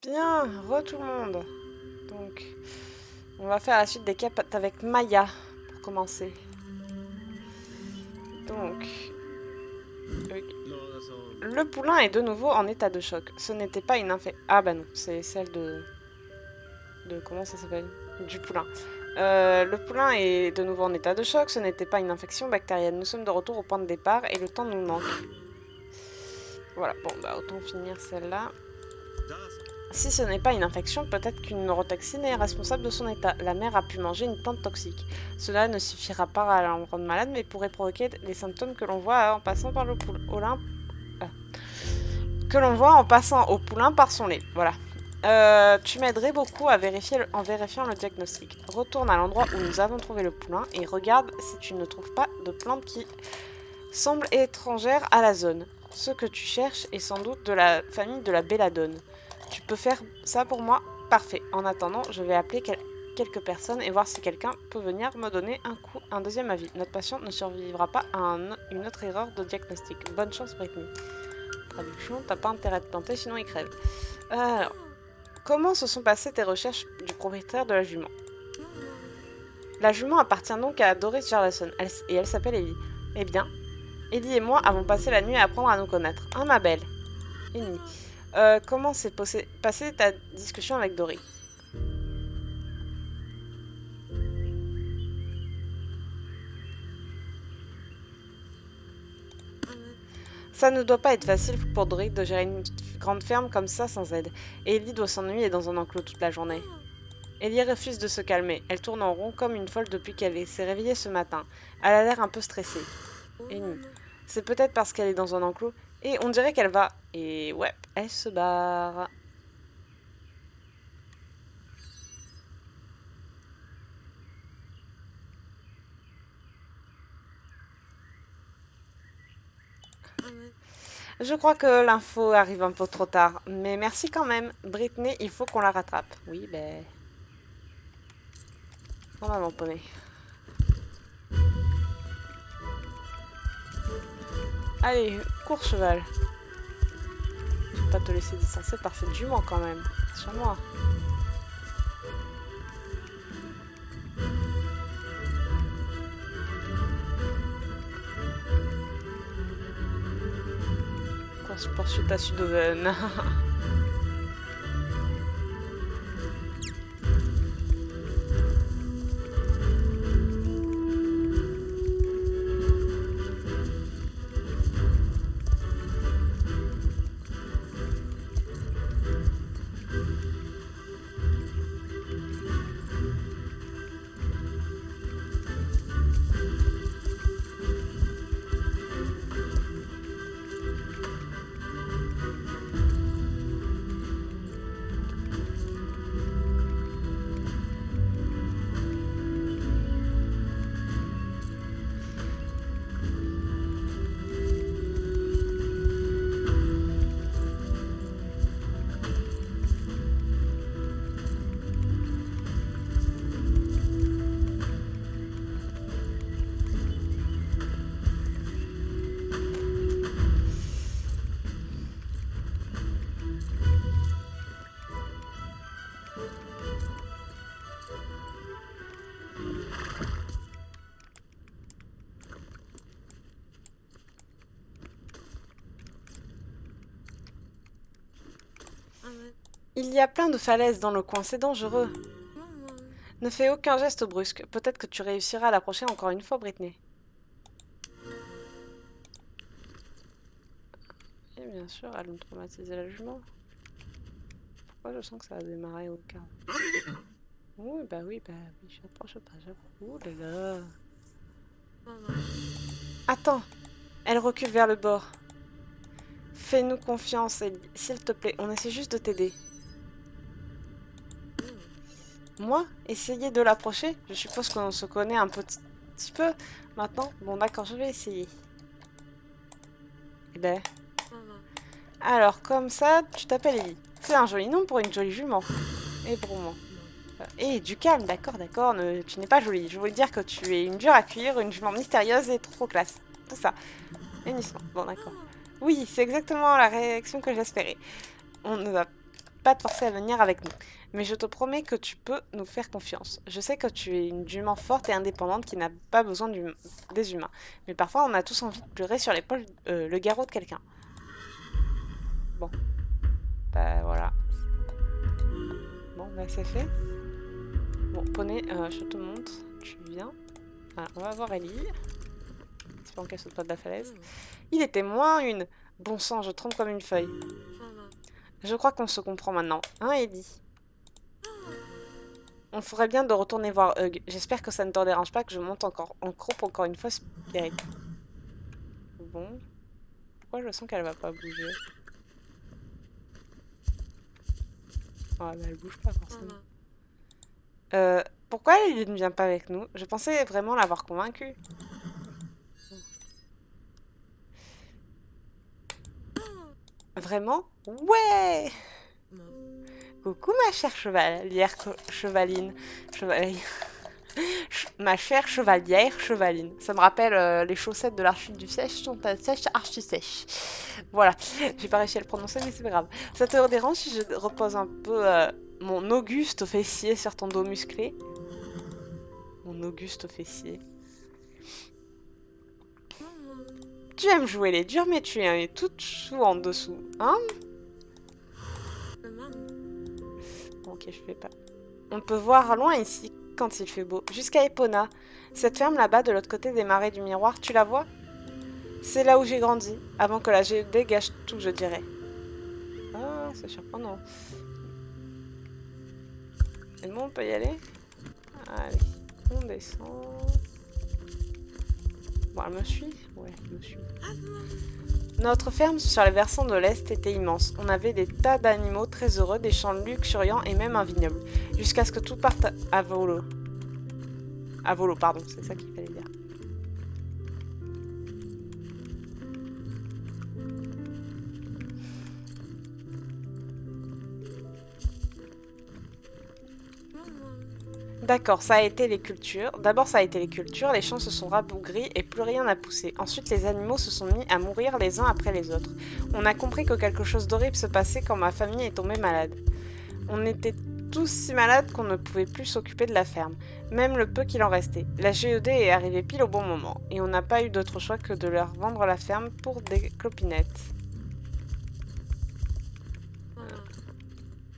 Bien, tout le monde. Donc, on va faire la suite des quêtes avec Maya pour commencer. Donc, le poulain est de nouveau en état de choc. Ce n'était pas une infection. Ah bah non, c'est celle de... Comment ça s'appelle? Du poulain. Le poulain est de nouveau en état de choc. Ce n'était pas une infection bactérienne. Nous sommes de retour au point de départ et le temps nous manque. Voilà, bon bah autant finir celle-là. Si ce n'est pas une infection, peut-être qu'une neurotoxine est responsable de son état. La mère a pu manger une plante toxique. Cela ne suffira pas à la rendre malade, mais pourrait provoquer les symptômes que l'on voit en passant par le poulain. Que l'on voit en passant au poulain par son lait. Voilà. Tu m'aiderais beaucoup à en vérifiant le diagnostic. Retourne à l'endroit où nous avons trouvé le poulain et regarde si tu ne trouves pas de plante qui semble étrangère à la zone. Ce que tu cherches est sans doute de la famille de la belladone. Tu peux faire ça pour moi? Parfait. En attendant, je vais appeler quelques personnes et voir si quelqu'un peut venir me donner un deuxième avis. Notre patient ne survivra pas à une autre erreur de diagnostic. Bonne chance, Brittany. Traduction, t'as pas intérêt de tenter, sinon il crève. Alors, comment se sont passées tes recherches du propriétaire de la jument? La jument appartient donc à Doris Jarlason et elle s'appelle Ellie. Eh bien, Ellie et moi avons passé la nuit à apprendre à nous connaître. Hein, ma belle? Ellie. Comment s'est passée ta discussion avec Dory? Ça ne doit pas être facile pour Dory de gérer une grande ferme comme ça sans aide. Et Ellie doit s'ennuyer dans un enclos toute la journée. Ellie refuse de se calmer. Elle tourne en rond comme une folle depuis qu'elle s'est réveillée ce matin. Elle a l'air un peu stressée. Ellie. C'est peut-être parce qu'elle est dans un enclos. Et on dirait qu'elle va... Et ouais, elle se barre. Je crois que l'info arrive un peu trop tard, mais merci quand même. Brittany, il faut qu'on la rattrape. Oui, ben... On va mon poney. Allez, cours cheval. Je vais pas te laisser distancer par cette jument quand même. Sur moi. Course poursuite à Sudoven. Il y a plein de falaises dans le coin, c'est dangereux. Ne fais aucun geste brusque. Peut-être que tu réussiras à l'approcher encore une fois, Brittany. Et bien sûr, allons traumatiser la jument. Pourquoi je sens que ça va démarrer au cas? Oui, oui, j'approche pas, j'approche. Oh là là. Attends, elle recule vers le bord. Fais-nous confiance, s'il te plaît, on essaie juste de t'aider. Moi? Essayer de l'approcher? Je suppose qu'on se connaît un petit peu maintenant. Bon, d'accord, je vais essayer. Eh ben... Alors, comme ça, tu t'appelles Ellie. C'est un joli nom pour une jolie jument. Et pour moi. Et du calme, d'accord, tu n'es pas jolie. Je voulais dire que tu es une dure à cuire, une jument mystérieuse et trop classe. Tout ça. Hennissement. Bon, d'accord. Oui, c'est exactement la réaction que j'espérais. On ne va pas te forcer à venir avec nous. Mais je te promets que tu peux nous faire confiance. Je sais que tu es une jument forte et indépendante qui n'a pas besoin des humains. Mais parfois, on a tous envie de pleurer sur l'épaule le garrot de quelqu'un. Bon. Bah voilà. Bon, bah c'est fait. Bon, poney, je te montre. Tu viens. Ah, on va voir Ellie. Espérons qu'elle saute pas de la falaise. Il était moins une. Bon sang, je tremble comme une feuille. Je crois qu'on se comprend maintenant. Hein, Ellie? On ferait bien de retourner voir Hug. J'espère que ça ne te dérange pas que je monte encore en croupe encore une fois, Spirit. Bon. Pourquoi je sens qu'elle va pas bouger? Ah, bah, elle bouge pas forcément. Pourquoi il ne vient pas avec nous? Je pensais vraiment l'avoir convaincu. Vraiment? Ouais! Coucou ma chère chevalière chevaline. Ma chère chevalière chevaline. Ça me rappelle les chaussettes de l'archive du siège sont sèches archi sèches. Voilà, j'ai pas réussi à le prononcer mais c'est pas grave. Ça te dérange si je repose un peu mon auguste fessier sur ton dos musclé? Mon auguste fessier. Tu aimes jouer les durs mais tu es toute chou en dessous, hein? Ok, je fais pas. On peut voir loin ici quand il fait beau, jusqu'à Epona. Cette ferme là-bas de l'autre côté des marais du miroir, tu la vois? C'est là où j'ai grandi, avant que la GED gâche tout, je dirais. Ah, c'est surprenant. Et bon, on peut y aller? Allez, on descend. Bon, elle me suit? Ouais, elle me suit. Notre ferme sur les versants de l'Est était immense. On avait des tas d'animaux très heureux, des champs luxuriants et même un vignoble. Jusqu'à ce que tout parte à volo. À volo, pardon, c'est ça qu'il fallait dire. D'accord, ça a été les cultures. D'abord, ça a été les cultures, les champs se sont rabougris et plus rien n'a poussé. Ensuite, les animaux se sont mis à mourir les uns après les autres. On a compris que quelque chose d'horrible se passait quand ma famille est tombée malade. On était tous si malades qu'on ne pouvait plus s'occuper de la ferme, même le peu qu'il en restait. La GED est arrivée pile au bon moment, et on n'a pas eu d'autre choix que de leur vendre la ferme pour des clopinettes.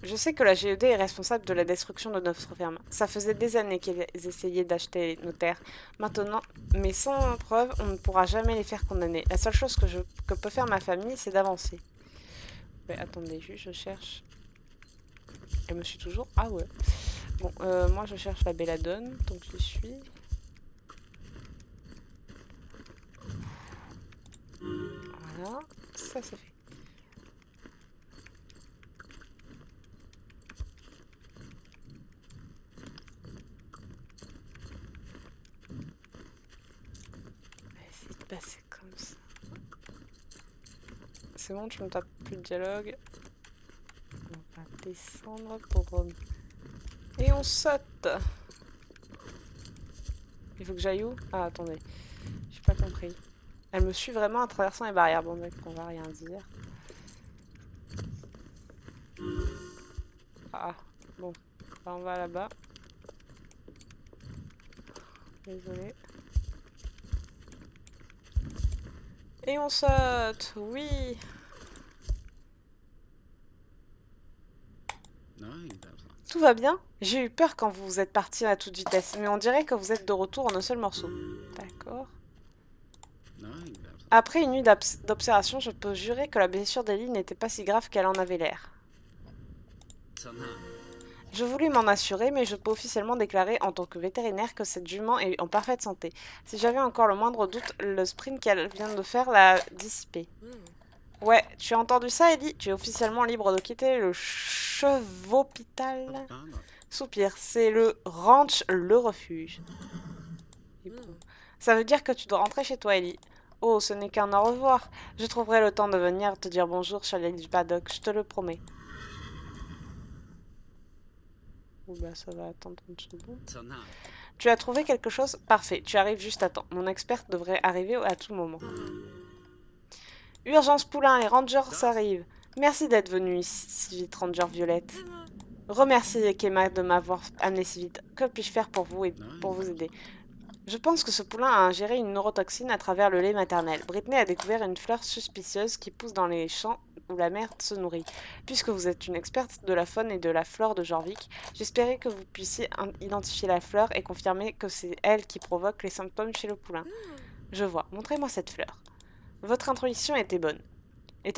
Je sais que la GED est responsable de la destruction de notre ferme. Ça faisait des années qu'ils essayaient d'acheter nos terres. Maintenant, mais sans preuve, on ne pourra jamais les faire condamner. La seule chose que peut faire ma famille, c'est d'avancer. Mais attendez, juste, je cherche. Elle me suit toujours? Ah ouais. Bon, moi je cherche la belladone, donc j'y suis. Voilà, ça c'est fait. C'est comme ça. C'est bon, je me tape plus de dialogue. On va descendre pour... Et on saute. Il faut que j'aille où? Ah, attendez. J'ai pas compris. Elle me suit vraiment en traversant les barrières. Bon, mec, on va rien dire. Ah, bon. Bah, on va là-bas. Désolée. Et on saute, oui. Tout va bien? J'ai eu peur quand vous êtes partis à toute vitesse, mais on dirait que vous êtes de retour en un seul morceau. D'accord. Après une nuit d'observation, je peux jurer que la blessure d'Ellie n'était pas si grave qu'elle en avait l'air. Je voulais m'en assurer, mais je peux officiellement déclarer en tant que vétérinaire que cette jument est en parfaite santé. Si j'avais encore le moindre doute, le sprint qu'elle vient de faire l'a dissipé. Ouais, tu as entendu ça, Ellie? Tu es officiellement libre de quitter le chevaupital. Soupir, c'est le ranch, le refuge. Ça veut dire que tu dois rentrer chez toi, Ellie. Oh, ce n'est qu'un au revoir. Je trouverai le temps de venir te dire bonjour sur l'île du paddock, je te le promets. Bah ça va attendre une seconde. Tu as trouvé quelque chose? Parfait, tu arrives juste à temps. Mon expert devrait arriver à tout moment. Urgence poulain, les rangers arrivent. Merci d'être venu ici si vite, Ranger Violette. Remerciez Kema de m'avoir amené si vite. Que puis-je faire pour vous et pour vous aider? Je pense que ce poulain a ingéré une neurotoxine à travers le lait maternel. Britney a découvert une fleur suspicieuse qui pousse dans les champs où la mère se nourrit. Puisque vous êtes une experte de la faune et de la flore de Jorvik, j'espérais que vous puissiez identifier la fleur et confirmer que c'est elle qui provoque les symptômes chez le poulain. Je vois. Montrez-moi cette fleur. Votre intuition était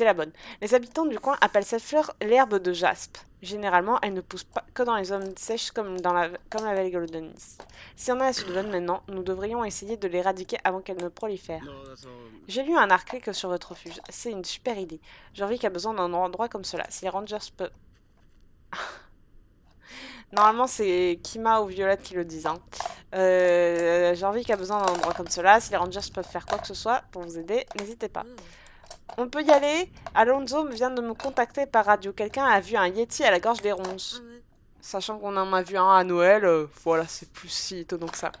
la bonne. Les habitants du coin appellent cette fleur l'herbe de jaspe. Généralement, elle ne pousse pas que dans les zones sèches comme la vallée Goldenis. Si on a à Sudven maintenant, nous devrions essayer de l'éradiquer avant qu'elle ne prolifère. J'ai lu un article sur votre refuge. C'est une super idée. Jorvik a besoin d'un endroit comme cela. Si les rangers peuvent... Normalement, c'est Kima ou Violette qui le disent. Hein. Jorvik a besoin d'un endroit comme cela. Si les rangers peuvent faire quoi que ce soit pour vous aider, n'hésitez pas. On peut y aller. Alonso vient de me contacter par radio. Quelqu'un a vu un Yeti à la gorge des ronces. Sachant qu'on en a vu un à Noël, voilà, c'est plus si étonnant que ça.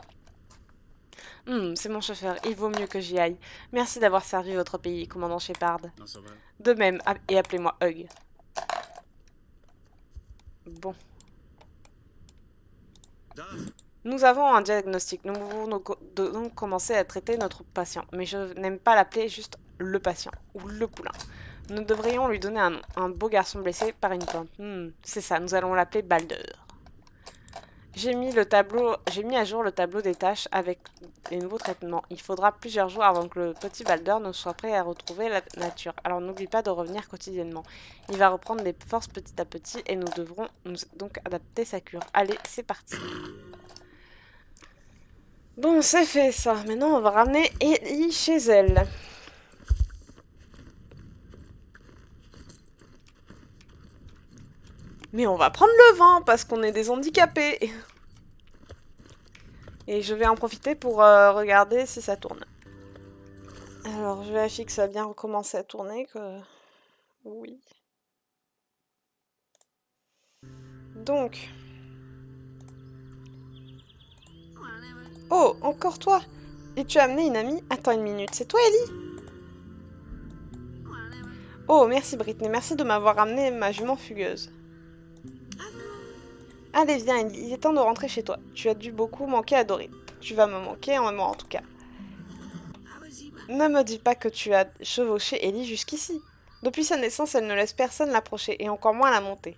C'est mon chauffeur, il vaut mieux que j'y aille. Merci d'avoir servi votre pays, commandant Shepard. De même, et appelez-moi Hug. Bon. Nous avons un diagnostic. Nous pouvons donc commencer à traiter notre patient. Mais je n'aime pas l'appeler juste le patient ou le poulain. Nous devrions lui donner un nom. Un beau garçon blessé par une plante. C'est ça, nous allons l'appeler Balder. J'ai mis à jour le tableau des tâches avec les nouveaux traitements. Il faudra plusieurs jours avant que le petit Balder ne soit prêt à retrouver la nature. Alors n'oublie pas de revenir quotidiennement. Il va reprendre des forces petit à petit et nous devrons donc adapter sa cure. Allez, c'est parti. Bon, c'est fait ça. Maintenant, on va ramener Ellie chez elle. Mais on va prendre le vent parce qu'on est des handicapés. Et je vais en profiter pour regarder si ça tourne. Alors, je vérifie que ça a bien recommencé à tourner. Oui. Donc. Oh, encore toi? Et tu as amené une amie? Attends une minute, c'est toi Ellie? Oh, merci Britney, merci de m'avoir amené ma jument fugueuse. Allez, viens Ellie, il est temps de rentrer chez toi. Tu as dû beaucoup manquer à Dory. Tu vas me manquer, moi en tout cas. Ne me dis pas que tu as chevauché Ellie jusqu'ici. Depuis sa naissance, elle ne laisse personne l'approcher, et encore moins la monter.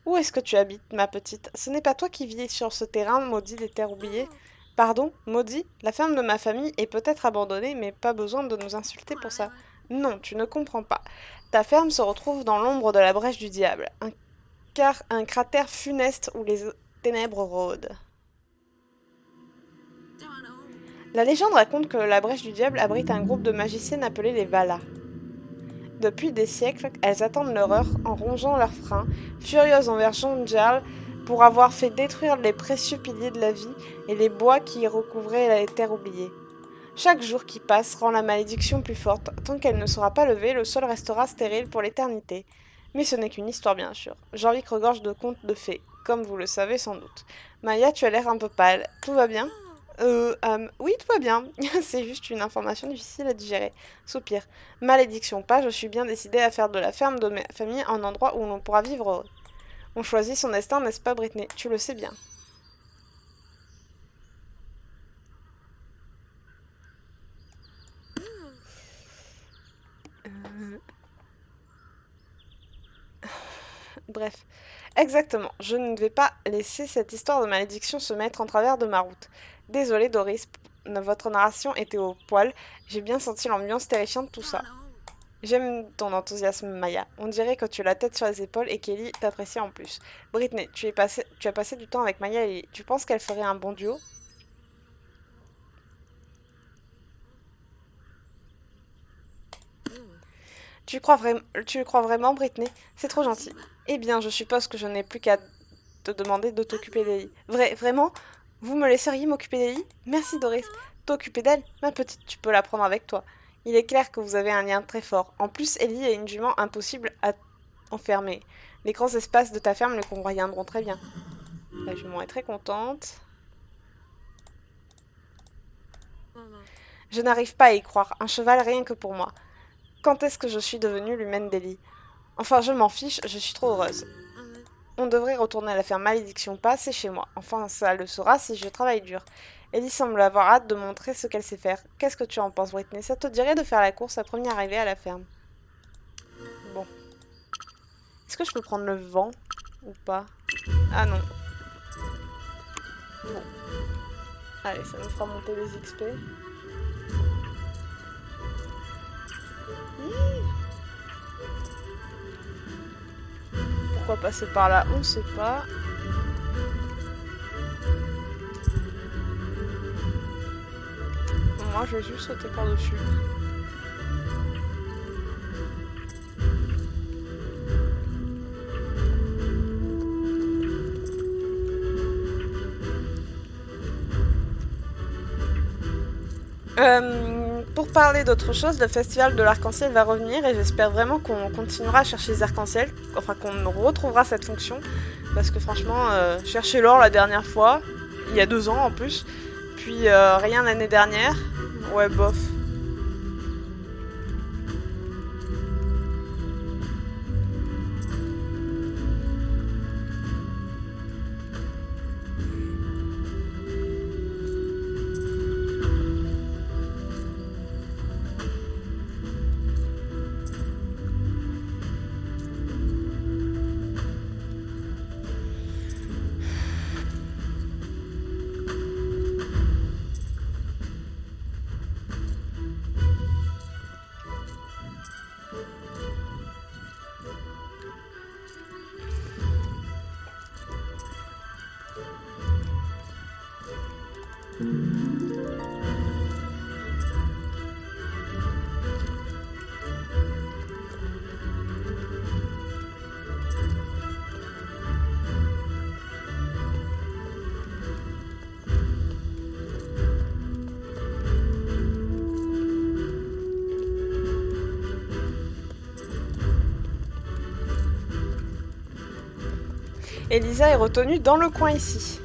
Où est-ce que tu habites, ma petite? Ce n'est pas toi qui vis sur ce terrain maudit des terres oubliées? Pardon, maudit? La ferme de ma famille est peut-être abandonnée, mais pas besoin de nous insulter pour ça. Non, tu ne comprends pas. Ta ferme se retrouve dans l'ombre de la brèche du diable, un cratère funeste où les ténèbres rôdent. La légende raconte que la brèche du diable abrite un groupe de magiciennes appelées les Valas. Depuis des siècles, elles attendent leur heure en rongeant leurs freins, furieuses envers Jonjarl pour avoir fait détruire les précieux piliers de la vie et les bois qui recouvraient les terres oubliées. Chaque jour qui passe rend la malédiction plus forte. Tant qu'elle ne sera pas levée, le sol restera stérile pour l'éternité. Mais ce n'est qu'une histoire, bien sûr. Jorvik regorge de contes de fées, comme vous le savez sans doute. Maya, tu as l'air un peu pâle. Tout va bien? Oui, tout va bien. C'est juste une information difficile à digérer. Soupir. Malédiction pas, je suis bien décidée à faire de la ferme de ma famille un endroit où l'on pourra vivre heureux. On choisit son destin, n'est-ce pas, Britney? Tu le sais bien. Bref. Exactement. Je ne vais pas laisser cette histoire de malédiction se mettre en travers de ma route. Désolée, Doris. Votre narration était au poil. J'ai bien senti l'ambiance terrifiante de tout ça. J'aime ton enthousiasme, Maya. On dirait que tu as la tête sur les épaules et qu'Ellie t'apprécie en plus. Britney, tu as passé du temps avec Maya et tu penses qu'elle ferait un bon duo? Tu le crois vraiment, Britney? C'est trop gentil. Eh bien, je suppose que je n'ai plus qu'à te demander de t'occuper d'Ellie. Vraiment? Vous me laisseriez m'occuper d'Ellie? Merci, Doris. T'occuper d'elle? Ma petite, tu peux la prendre avec toi. Il est clair que vous avez un lien très fort. En plus, Ellie est une jument impossible à enfermer. Les grands espaces de ta ferme le conviendront très bien. La jument est très contente. Je n'arrive pas à y croire. Un cheval rien que pour moi. Quand est-ce que je suis devenue l'humaine d'Ellie? Enfin, je m'en fiche, je suis trop heureuse. On devrait retourner à la ferme Malédiction Pas, c'est chez moi. Enfin, ça le sera si je travaille dur. Ellie semble avoir hâte de montrer ce qu'elle sait faire. Qu'est-ce que tu en penses, Britney? Ça te dirait de faire la course à première arrivée à la ferme? Bon. Est-ce que je peux prendre le vent ou pas? Ah non. Bon. Allez, ça nous fera monter les XP. Pourquoi passer par là? On sait pas. Moi, je vais juste sauter par-dessus. Pour parler d'autre chose, le festival de l'arc-en-ciel va revenir et j'espère vraiment qu'on continuera à chercher les arcs-en-ciel, enfin qu'on retrouvera cette fonction, parce que franchement, chercher l'or la dernière fois, il y a 2 ans en plus, puis rien l'année dernière, ouais bof. Elisa est retenue dans le coin ici.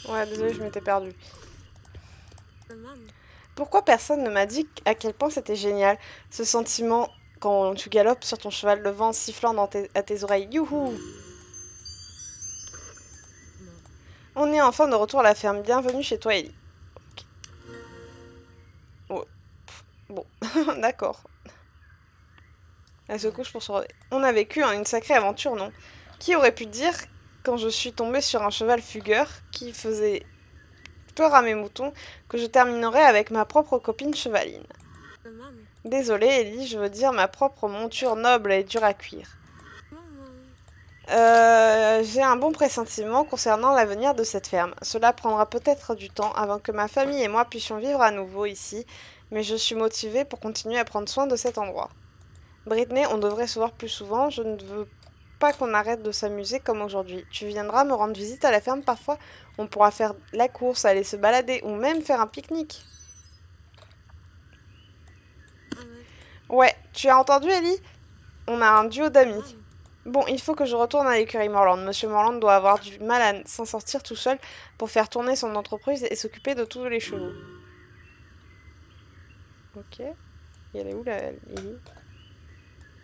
Ouais, désolée, je m'étais perdue. Pourquoi personne ne m'a dit à quel point c'était génial, ce sentiment quand tu galopes sur ton cheval, le vent sifflant à tes oreilles. Youhou! On est enfin de retour à la ferme. Bienvenue chez toi, Ellie. Okay. Ouais. Bon, d'accord. Elle se couche pour se revoir. On a vécu une sacrée aventure, non? Qui aurait pu dire, quand je suis tombée sur un cheval fugueur qui faisait peur à mes moutons, que je terminerais avec ma propre copine chevaline? Désolée, Ellie, je veux dire ma propre monture noble et dure à cuire. J'ai un bon pressentiment concernant l'avenir de cette ferme. Cela prendra peut-être du temps avant que ma famille et moi puissions vivre à nouveau ici, mais je suis motivée pour continuer à prendre soin de cet endroit. Britney, on devrait se voir plus souvent, je ne veux pas qu'on arrête de s'amuser comme aujourd'hui. Tu viendras me rendre visite à la ferme parfois? On pourra faire la course, aller se balader ou même faire un pique-nique. Ouais, tu as entendu, Ellie? On a un duo d'amis. Bon, il faut que je retourne à l'écurie Morland. Monsieur Morland doit avoir du mal à s'en sortir tout seul pour faire tourner son entreprise et s'occuper de tous les chevaux. Ok. Et elle est où la Ellie?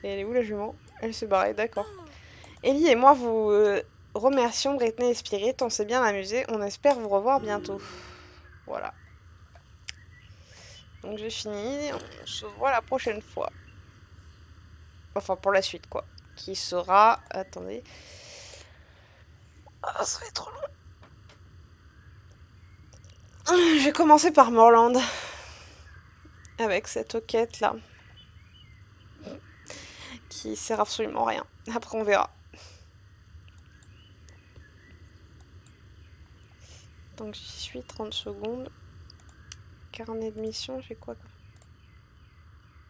Et elle est où la jument? Elle se barrait, d'accord. Ellie et moi vous remercions, Britney et Spirit. On s'est bien amusé. On espère vous revoir bientôt. Voilà. Donc j'ai fini. On se voit la prochaine fois. Enfin, pour la suite, quoi. Qui sera... Attendez. Ah, ça va être trop long. Je vais commencer par Morland. Avec cette quête là. qui sert absolument à rien. Après, on verra. Donc j'y suis, 30 secondes. Carnet de mission, j'ai quoi?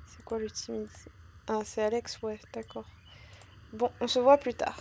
C'est quoi le team ici? Ah, c'est Alex, ouais, d'accord. Bon, on se voit plus tard.